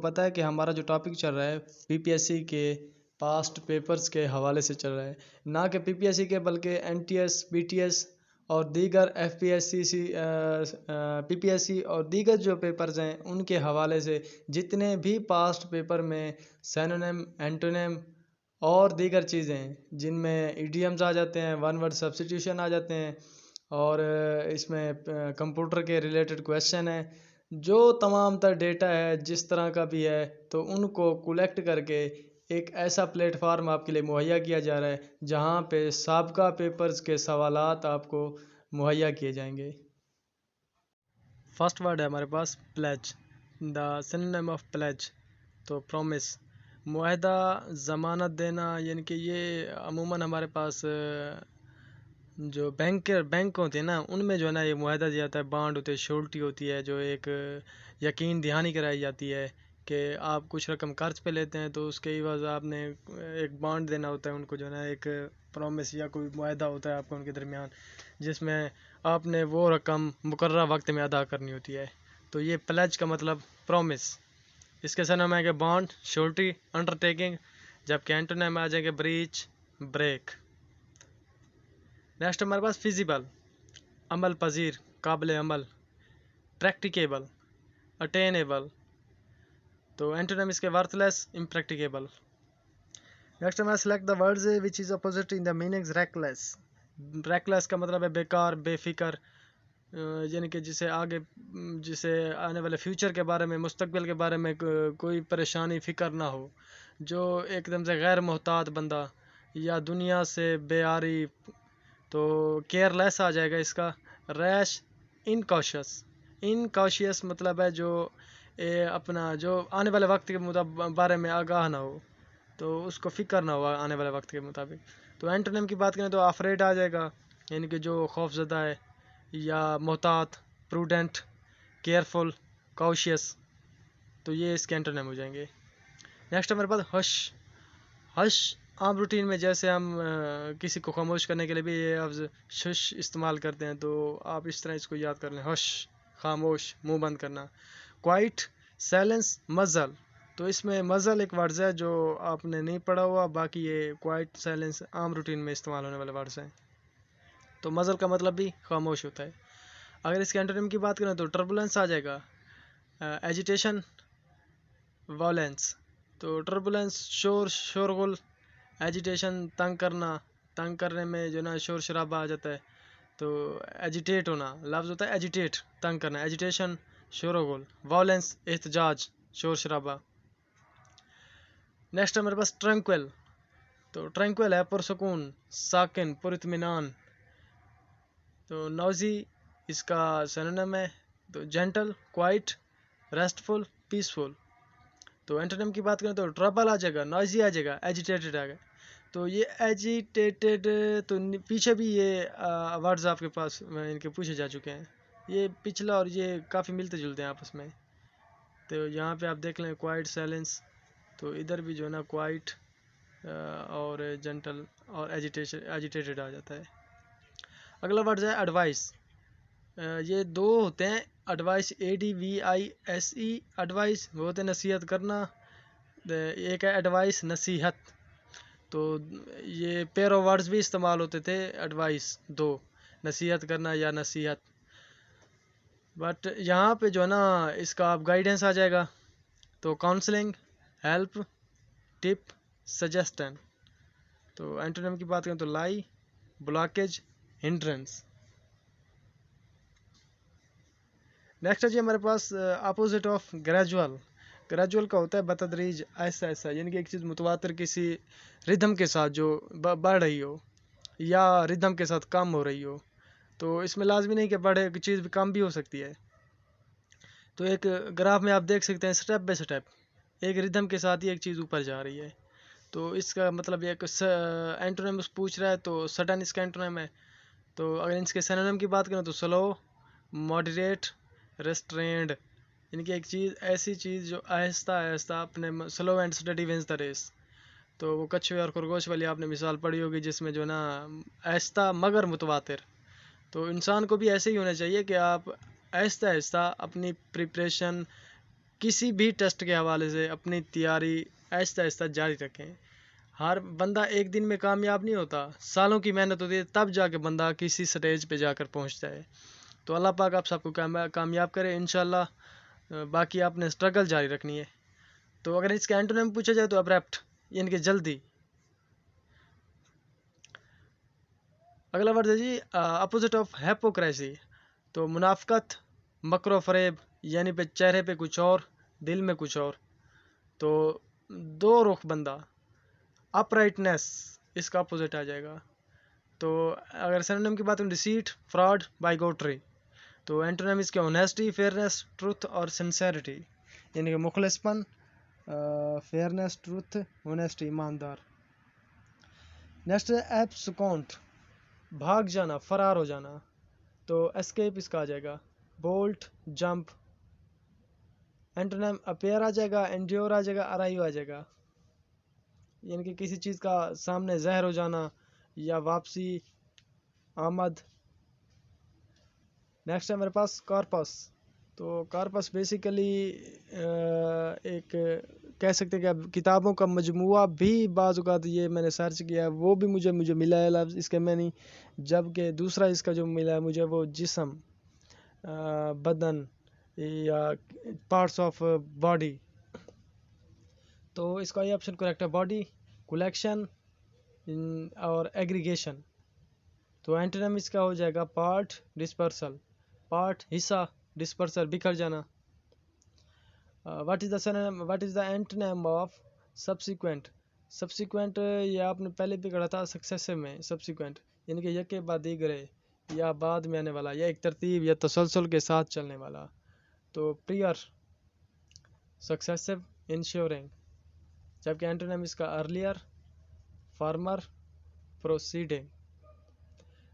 پتہ ہے کہ ہمارا جو ٹاپک چل رہا ہے پی پی ایس سی کے پاسٹ پیپرز کے حوالے سے چل رہا ہے، نہ کہ پی پی ایس سی کے بلکہ N T S, B T S اور دیگر F P S C P P S C اور دیگر جو پیپرز ہیں ان کے حوالے سے جتنے بھی پاسٹ پیپر میں سینونیم، اینٹونیم اور دیگر چیزیں ہیں جن میں ایڈیمز آ جاتے ہیں، ون ورڈ سبسٹیوشن آ جاتے ہیں اور اس میں کمپیوٹر کے ریلیٹڈ کویشچن ہیں، جو تمام تر ڈیٹا ہے جس طرح کا بھی ہے تو ان کو کلیکٹ کر کے ایک ایسا پلیٹ فارم آپ کے لیے مہیا کیا جا رہا ہے جہاں پہ سابقہ پیپرز کے سوالات آپ کو مہیا کیے جائیں گے۔ فرسٹ ورڈ ہے ہمارے پاس pledge, the synonym of pledge, تو پرومس، معاہدہ، ضمانت دینا، یعنی کہ یہ عموماً ہمارے پاس جو بینک ہوتے ہیں نا ان میں جو ہے نا یہ معاہدہ دیا جاتا ہے، بانڈ ہوتے ہیں، شورٹی ہوتی ہے جو ایک یقین دہانی کرائی جاتی ہے کہ آپ کچھ رقم قرض پہ لیتے ہیں تو اس کے عوض آپ نے ایک بانڈ دینا ہوتا ہے ان کو، جو ہے نا ایک پرومس یا کوئی معاہدہ ہوتا ہے آپ کو ان کے درمیان جس میں آپ نے وہ رقم مقررہ وقت میں ادا کرنی ہوتی ہے۔ تو یہ پلیج کا مطلب پرومس، اس کے سینونیم ہے کہ بانڈ، شورٹی، انڈر ٹیکنگ، جبکہ اینٹونیم آ جائیں گے بریچ، بریک۔ نیکسٹ ہمارے پاس فیزیبل، عمل پذیر، قابل عمل، پریکٹیکیبل، اٹینیبل، تو اینٹونیم اس کے ورتھ لیس، امپریکٹیکیبل۔ نیکسٹ ہمارا select the words which is opposite in the meanings reckless. Reckless کا مطلب ہے بیکار، بے فکر، یعنی کہ جسے آنے والے فیوچر کے بارے میں، مستقبل کے بارے میں کوئی پریشانی، فکر نہ ہو، جو ایک دم سے غیر محتاط بندہ یا دنیا سے بے آری، تو کیئر لیس آ جائے گا اس کا۔ ریش، انکاشیس مطلب ہے جو اپنا جو آنے والے وقت کے بارے میں آگاہ نہ ہو، تو اس کو فکر نہ ہوا آنے والے وقت کے مطابق۔ تو اینٹونیم کی بات کریں تو افریڈ آ جائے گا، یعنی کہ جو خوف زدہ ہے یا محتاط، پروڈنٹ، کیئرفل، کاشیس، تو یہ اس کے اینٹونیم ہو جائیں گے۔ نیکسٹ ہمارے پاس ہش۔ ہش عام روٹین میں جیسے ہم کسی کو خاموش کرنے کے لیے بھی یہ لفظ شش استعمال کرتے ہیں، تو آپ اس طرح اس کو یاد کر لیں، ہش، خاموش، منہ بند کرنا۔ کوائٹ، سائلنس، مزل، تو اس میں مزل ایک ورڈز ہے جو آپ نے نہیں پڑھا ہوا، باقی یہ کوائٹ، سائلنس عام روٹین میں استعمال ہونے والے ورڈز ہیں۔ تو مزل کا مطلب بھی خاموش ہوتا ہے۔ اگر اس کے اینٹونیم کی بات کریں تو ٹربولنس آ جائے گا، ایجیٹیشن، وائلنس، تو ٹربولنس شورغل، ایجیٹیشن تنگ کرنا، تنگ کرنے میں جو نا شور شرابہ آ جاتا ہے، تو ایجیٹیٹ ہونا لفظ ہوتا ہے، ایجیٹیٹ تنگ کرنا، ایجیٹیشن شورغل، وائلنس احتجاج، شور شرابہ۔ نیکسٹ ہمارے پاس ٹرنکویل، تو ٹرنکویل ہے پرسکون، ساکن، پر اطمینان۔ تو نوزی اس کا سینونیم ہے، تو جینٹل، کوائٹ، ریسٹفل، پیسفل۔ تو اینٹونیم کی بات کریں تو ٹربل آ جائے گا، نوائزی آ جائے گا، ایجیٹیٹڈ آ گیا۔ تو یہ ایجیٹیٹڈ، تو پیچھے بھی یہ ورڈز آپ کے پاس ان کے پوچھے جا چکے ہیں، یہ پچھلا اور یہ کافی ملتے جلتے ہیں آپس میں۔ تو یہاں پہ آپ دیکھ لیں کوائٹ، سائلنس، تو ادھر بھی جو ہے نا کوائٹ اور جینٹل اور ایجیٹیٹڈ آ جاتا ہے۔ اگلا ورڈز ہے ایڈوائس، یہ دو ہوتے ہیں، ایڈوائس، ADVICE، ایڈوائس وہ ہوتے ہیں نصیحت کرنا، ایک ہے ایڈوائس نصیحت، تو یہ پیرو ورڈز بھی استعمال ہوتے تھے، ایڈوائس دو، نصیحت کرنا یا نصیحت، بٹ یہاں پہ جو ہے نا اس کا آپ گائیڈنس آ جائے گا، تو کاؤنسلنگ، ہیلپ، ٹپ، سجیسٹن۔ تو اینٹونیم کی بات کریں تو لائی، بلاکیج، ہنڈرنس۔ نیکسٹ ہے جی ہمارے پاس اپوزٹ آف گریجول۔ گریجول کا ہوتا ہے بتدریج، ایسا ایسا، یعنی کہ ایک چیز متواتر کسی ردھم کے ساتھ جو بڑھ رہی ہو یا ردھم کے ساتھ کم ہو رہی ہو، تو اس میں لازمی نہیں کہ بڑھے، چیز بھی کم بھی ہو سکتی ہے۔ تو ایک گراف میں آپ دیکھ سکتے ہیں سٹیپ بائی سٹیپ ایک ردھم کے ساتھ ہی ایک چیز اوپر جا رہی ہے، تو اس کا مطلب یہ کہ اینٹونیم پوچھ رہا ہے تو سڈن اس کا اینٹونیم ہے۔ تو اگر اس کے سینونیم کی بات کریں تو سلو، ماڈریٹ، ریسٹرینڈ، یعنی کہ ایک چیز ایسی چیز جو آہستہ آہستہ اپنے slow and steady wins the race. تو وہ کچھوے اور خرگوش والی آپ نے مثال پڑھی ہوگی جس میں جو نا آہستہ مگر متواتر، تو انسان کو بھی ایسے ہی ہونا چاہیے کہ آپ آہستہ آہستہ اپنی پریپریشن کسی بھی ٹیسٹ کے حوالے سے اپنی تیاری آہستہ آہستہ جاری رکھیں. ہر بندہ ایک دن میں کامیاب نہیں ہوتا، سالوں کی محنت ہوتی ہے، تب جا کے بندہ کسی سٹیج پہ جا کر پہنچتا ہے. تو اللہ پاک آپ سب کو کامیاب کرے انشاءاللہ. باقی آپ نے سٹرگل جاری رکھنی ہے. تو اگر اس کا اینٹونیم پوچھا جائے تو ابریپٹ، یعنی کہ جلدی. اگلا ورڈ ہے جی اپوزٹ آف ہیپوکریسی. تو منافقت، مکر و فریب، یعنی پہ چہرے پہ کچھ اور دل میں کچھ اور. تو دو رخ بندہ، اپ رائٹنیس اس کا اپوزٹ آ جائے گا. تو اگر سینونیم کی بات کریں ڈیسیٹ، فراڈ، بائیگوٹری. تو اینٹونیم اس کے اونیسٹی، فیئرنیس، ٹروتھ اور سنسیریٹی، یعنی کہ مخلص پن، فیئرنیس، ٹروتھ، اونیسٹی، ایماندار. نیکسٹ ہے ایبسکونٹ، بھاگ جانا، فرار ہو جانا. تو اسکیپ اس کا آ جائے گا. Bolt, jump. اینٹونیم اپیئر آ جائے گا، انڈیور آ جائے گا، ارائیو آ جائے گا، یعنی کہ کسی چیز کا سامنے ظاہر ہو جانا یا واپسی، آمد. نیکسٹ ہے میرے پاس کارپس. تو کارپس بیسیکلی ایک کہہ سکتے ہیں کہ کتابوں کا مجموعہ بھی بعض اوقات یہ میں نے سرچ کیا ہے وہ بھی مجھے ملا ہے لفظ اس کے میں نہیں، جبکہ دوسرا اس کا جو ملا ہے مجھے وہ جسم، بدن یا پارٹس آف باڈی. تو اس کا یہ آپشن کریکٹ ہے، باڈی، کلیکشن اور ایگریگیشن. تو اینٹونیم اس کا ہو جائے گا پارٹ، ڈسپرسل. پارٹ حصہ، ڈسپرسل بکھر جانا. What is the antonym of subsequent. Subsequent یہ آپ نے پہلے بھی پڑھا تھا سکسیسو میں. سبسیکوینٹ یعنی کہ یکے بعد دیگرے یا بعد میں آنے والا یا ایک ترتیب یا تسلسل کے ساتھ چلنے والا. تو پریئر، سکسیسو، انشورنگ. جبکہ اینٹونیم اس کا ارلیئر، فارمر، پروسیڈنگ.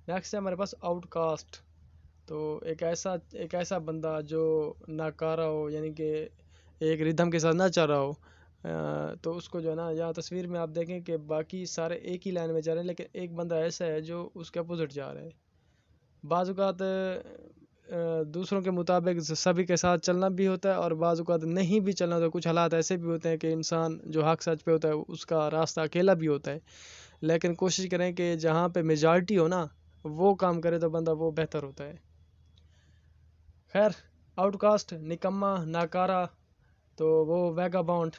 نیکسٹ ہے ہمارے پاس آؤٹ کاسٹ. تو ایک ایسا بندہ جو ناکارہ ہو، یعنی کہ ایک ردھم کے ساتھ نہ چل رہا ہو. تو اس کو جو ہے نا یہاں تصویر میں آپ دیکھیں کہ باقی سارے ایک ہی لائن میں جا رہے ہیں لیکن ایک بندہ ایسا ہے جو اس کے اپوزٹ جا رہا ہے. بعض اوقات دوسروں کے مطابق سبھی کے ساتھ چلنا بھی ہوتا ہے اور بعض اوقات نہیں بھی چلنا ہوتا ہے. کچھ حالات ایسے بھی ہوتے ہیں کہ انسان جو حق سچ پہ ہوتا ہے اس کا راستہ اکیلا بھی ہوتا ہے، لیکن کوشش کریں کہ جہاں پہ میجارٹی ہو نا وہ کام کرے تو بندہ وہ بہتر ہوتا ہے. خیر، آؤٹ کاسٹ، نکما، ناکارہ. تو وہ ویگا بانڈ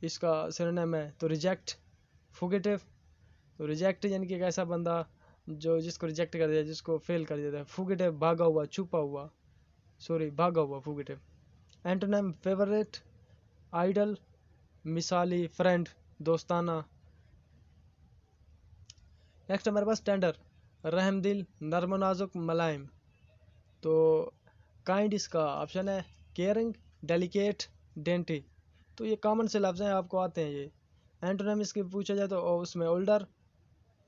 اس کا سینونیم ہے. تو ریجیکٹ، فوگیٹیو. تو ریجیکٹ یعنی کہ ایک ایسا بندہ جو جس کو ریجیکٹ کر دیا، جس کو فیل کر دیتا ہے. فوگیٹیو بھاگا ہوا، چھپا ہوا، بھاگا ہوا، فوگیٹیو. اینٹونیم فیوریٹ، آئیڈل، مثالی، فرینڈ، دوستانہ. نیکسٹ ہمارے پاس ٹینڈر، رحم دل، نرم و نازک، ملائم. تو کائنڈ اس کا آپشن ہے، کیئرنگ، ڈیلیکیٹ، ڈینٹی. تو یہ کامن سے لفظ ہیں، آپ کو آتے ہیں یہ. اینٹونیم اس کی پوچھا جائے تو اس میں older,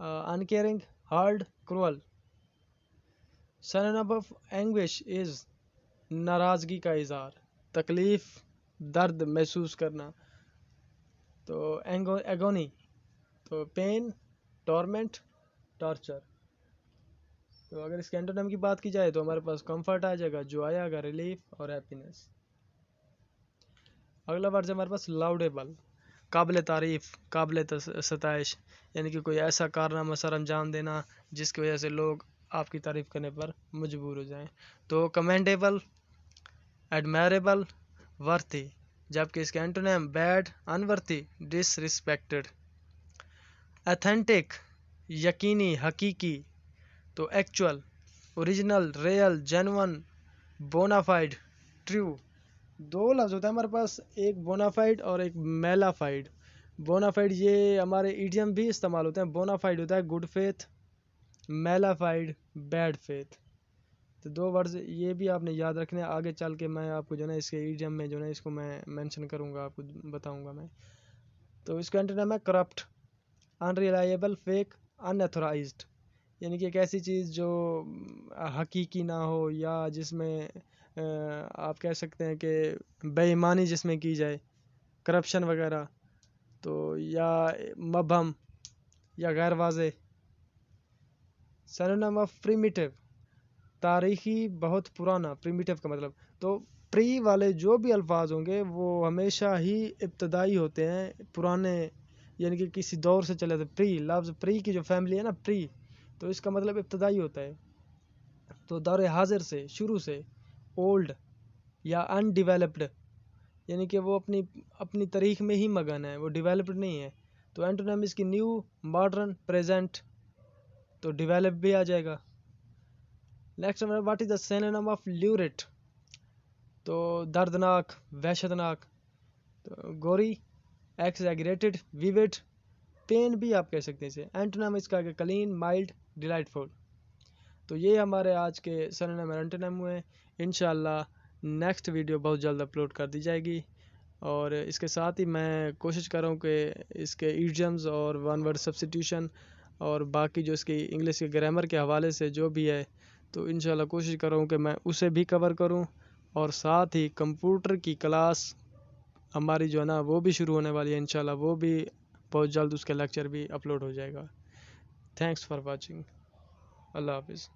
uncaring, hard, cruel. Synonym of anguish is ناراضگی کا اظہار، تکلیف، درد محسوس کرنا. تو ایگونی، تو پین، ٹورمنٹ، ٹارچر. تو اگر اس کے اینٹونیم کی بات کی جائے تو ہمارے پاس کمفرٹ آ جائے گا، جو آیا گا ریلیف اور ہیپینس. اگلا ورڈ ہے ہمارے پاس لاؤڈیبل، قابل تعریف، قابل ستائش، یعنی کہ کوئی ایسا کارنامہ سر انجام دینا جس کی وجہ سے لوگ آپ کی تعریف کرنے پر مجبور ہو جائیں. تو کمینڈیبل، ایڈمائریبل، ورتھی. جبکہ اس کے اینٹونیم بیڈ، انورتھی، ڈس ریسپیکٹڈ. ایتھینٹک، یقینی، حقیقی. تو actual, original, real, genuine, bona fide, true. دو لفظ ہوتا ہے ہمارے پاس، ایک بونافائڈ اور ایک میلافائڈ. بونافائڈ یہ ہمارے ایڈیم بھی استعمال ہوتے ہیں. بونافائڈ ہوتا ہے گڈ فیتھ، میلافائڈ بیڈ فیتھ. تو دو ورڈز یہ بھی آپ نے یاد رکھنے. آگے چل کے میں آپ کو جو ہے نا اس کے ایڈیم میں جو ہے نا اس کو میں مینشن کروں گا، آپ کو بتاؤں گا میں. تو اس کا اینٹونیم ہے کرپٹ، انریلائبل، فیک، اناتھورائزڈ. یعنی کہ ایک ایسی چیز جو حقیقی نہ ہو یا جس میں آپ کہہ سکتے ہیں کہ بے ایمانی جس میں کی جائے، کرپشن وغیرہ. تو یا مبہم یا غیر واضح. سینونیم آف پریمیٹیو، تاریخی، بہت پرانا. پریمیٹیو کا مطلب تو پری والے جو بھی الفاظ ہوں گے وہ ہمیشہ ہی ابتدائی ہوتے ہیں، پرانے یعنی کہ کسی دور سے چلے تھے. پری لفظ پری کی جو فیملی ہے نا، پری، تو اس کا مطلب ابتدائی ہوتا ہے. تو دور حاضر سے، شروع سے، اولڈ یا ان ڈیولپڈ یعنی کہ وہ اپنی تاریخ میں ہی مگن ہے، وہ ڈیولپڈ نہیں ہے. تو اینٹونیمز کی نیو، ماڈرن، پریزنٹ، تو ڈیولپ بھی آ جائے گا. Next what is the synonym of lurid? تو دردناک، وحشتناک. تو گوری، ایکسیگریٹڈ، ویوڈ، پین بھی آپ کہہ سکتے ہیں اسے. اینٹونیم اس کا کلین، مائلڈ، ڈیلائٹفل. تو یہ ہمارے آج کے سینونیم اور اینٹونیم ہوئے. انشاءاللہ نیکسٹ ویڈیو بہت جلد اپلوڈ کر دی جائے گی. اور اس کے ساتھ ہی میں کوشش کر رہا ہوں کہ اس کے ایڈیمز اور ون ورڈ سبسٹیٹیوشن اور باقی جو اس کی انگلش کے گرامر کے حوالے سے جو بھی ہے، تو انشاءاللہ کوشش کر رہا ہوں کہ میں اسے بھی کور کروں. اور ساتھ ہی کمپیوٹر کی کلاس ہماری جو ہے نا وہ بھی شروع ہونے والی ہے انشاءاللہ، وہ بھی بہت جلد اس کا لیکچر بھی اپلوڈ ہو جائے گا. Thanks for watching. اللہ حافظ.